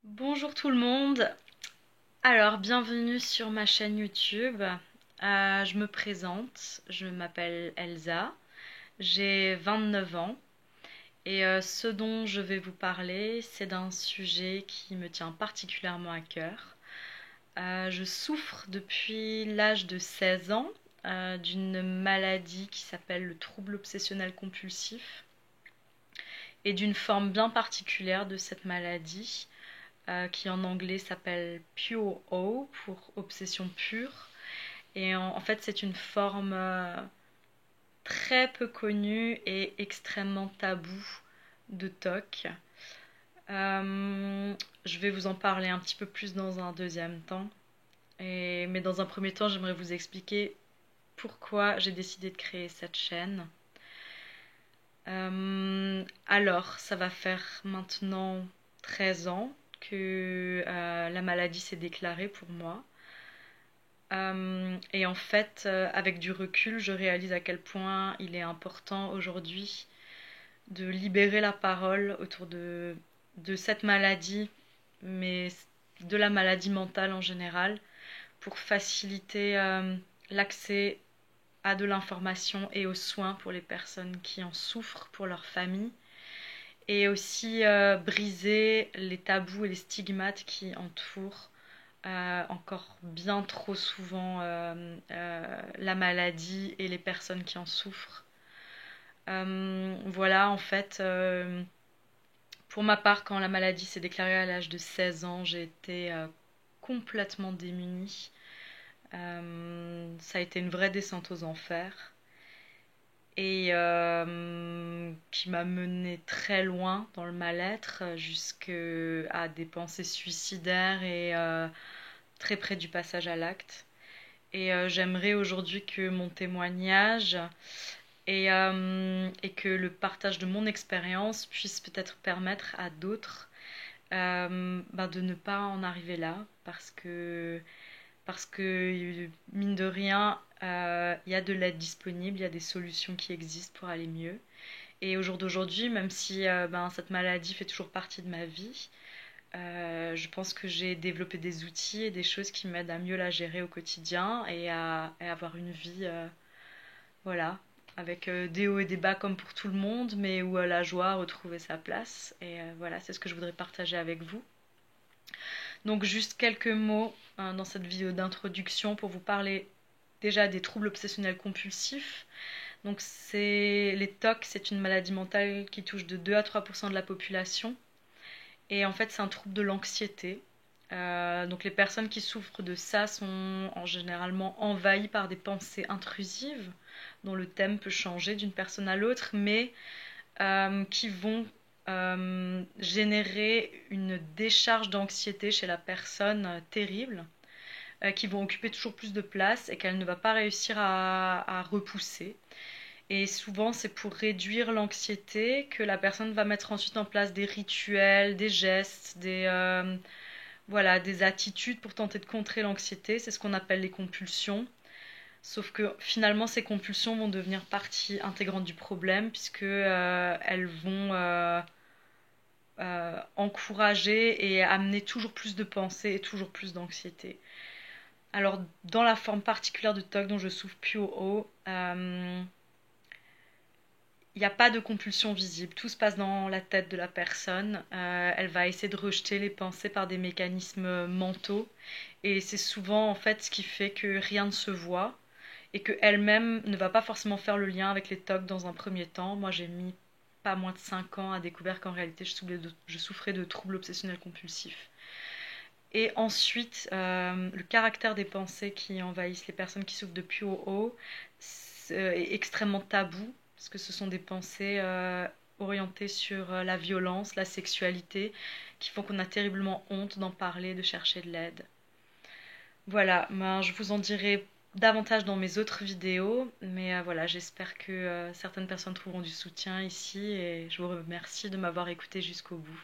Bonjour tout le monde. Alors, bienvenue sur ma chaîne YouTube. Je me présente, je m'appelle Elsa, j'ai 29 ans et ce dont je vais vous parler, c'est d'un sujet qui me tient particulièrement à cœur. Je souffre depuis l'âge de 16 ans d'une maladie qui s'appelle le trouble obsessionnel compulsif et d'une forme bien particulière de cette maladie qui en anglais s'appelle Pure O pour obsession pure. Et en fait, c'est une forme très peu connue et extrêmement taboue de TOC. Je vais vous en parler un petit peu plus dans un deuxième temps. Mais dans un premier temps, j'aimerais vous expliquer pourquoi j'ai décidé de créer cette chaîne. Alors, ça va faire maintenant 13 ans que la maladie s'est déclarée pour moi. Et en fait, avec du recul, je réalise à quel point il est important aujourd'hui de libérer la parole autour de cette maladie, mais de la maladie mentale en général, pour faciliter l'accès à de l'information et aux soins pour les personnes qui en souffrent, pour leur famille, et aussi briser les tabous et les stigmates qui entourent encore bien trop souvent la maladie et les personnes qui en souffrent. Voilà, en fait, pour ma part, quand la maladie s'est déclarée à l'âge de 16 ans, j'ai été complètement démunie. Ça a été une vraie descente aux enfers et qui m'a menée très loin dans le mal-être, jusqu'à des pensées suicidaires et très près du passage à l'acte. Et j'aimerais aujourd'hui que mon témoignage et que le partage de mon expérience puisse peut-être permettre à d'autres de ne pas en arriver là, parce que mine de rien, il y a de l'aide disponible, il y a des solutions qui existent pour aller mieux. Et au jour d'aujourd'hui, même si cette maladie fait toujours partie de ma vie, je pense que j'ai développé des outils et des choses qui m'aident à mieux la gérer au quotidien et à avoir une vie, voilà, avec des hauts et des bas comme pour tout le monde, mais où la joie a retrouvé sa place. Et voilà, c'est ce que je voudrais partager avec vous. Donc juste quelques mots dans cette vidéo d'introduction pour vous parler déjà des troubles obsessionnels compulsifs. Donc les TOC, c'est une maladie mentale qui touche de 2 à 3% de la population. Et en fait, c'est un trouble de l'anxiété. Donc les personnes qui souffrent de ça sont généralement envahies par des pensées intrusives, dont le thème peut changer d'une personne à l'autre, mais qui vont générer une décharge d'anxiété chez la personne terrible, qui vont occuper toujours plus de place et qu'elle ne va pas réussir à repousser. Et souvent, c'est pour réduire l'anxiété que la personne va mettre ensuite en place des rituels, des gestes, voilà, des attitudes pour tenter de contrer l'anxiété. C'est ce qu'on appelle les compulsions. Sauf que finalement, ces compulsions vont devenir partie intégrante du problème, puisque elles vont encourager et amener toujours plus de pensées et toujours plus d'anxiété. Alors, dans la forme particulière de TOC dont je souffre plus haut, il n'y a pas de compulsion visible, tout se passe dans la tête de la personne. Elle va essayer de rejeter les pensées par des mécanismes mentaux. Et c'est souvent en fait ce qui fait que rien ne se voit et qu'elle-même ne va pas forcément faire le lien avec les TOC dans un premier temps. Moi, j'ai mis pas moins de 5 ans à découvrir qu'en réalité, je souffrais de troubles obsessionnels compulsifs. Et ensuite, le caractère des pensées qui envahissent les personnes qui souffrent de POO est extrêmement tabou, parce que ce sont des pensées orientées sur la violence, la sexualité, qui font qu'on a terriblement honte d'en parler, de chercher de l'aide. Voilà, je vous en dirai davantage dans mes autres vidéos, mais voilà, j'espère que certaines personnes trouveront du soutien ici et je vous remercie de m'avoir écouté jusqu'au bout.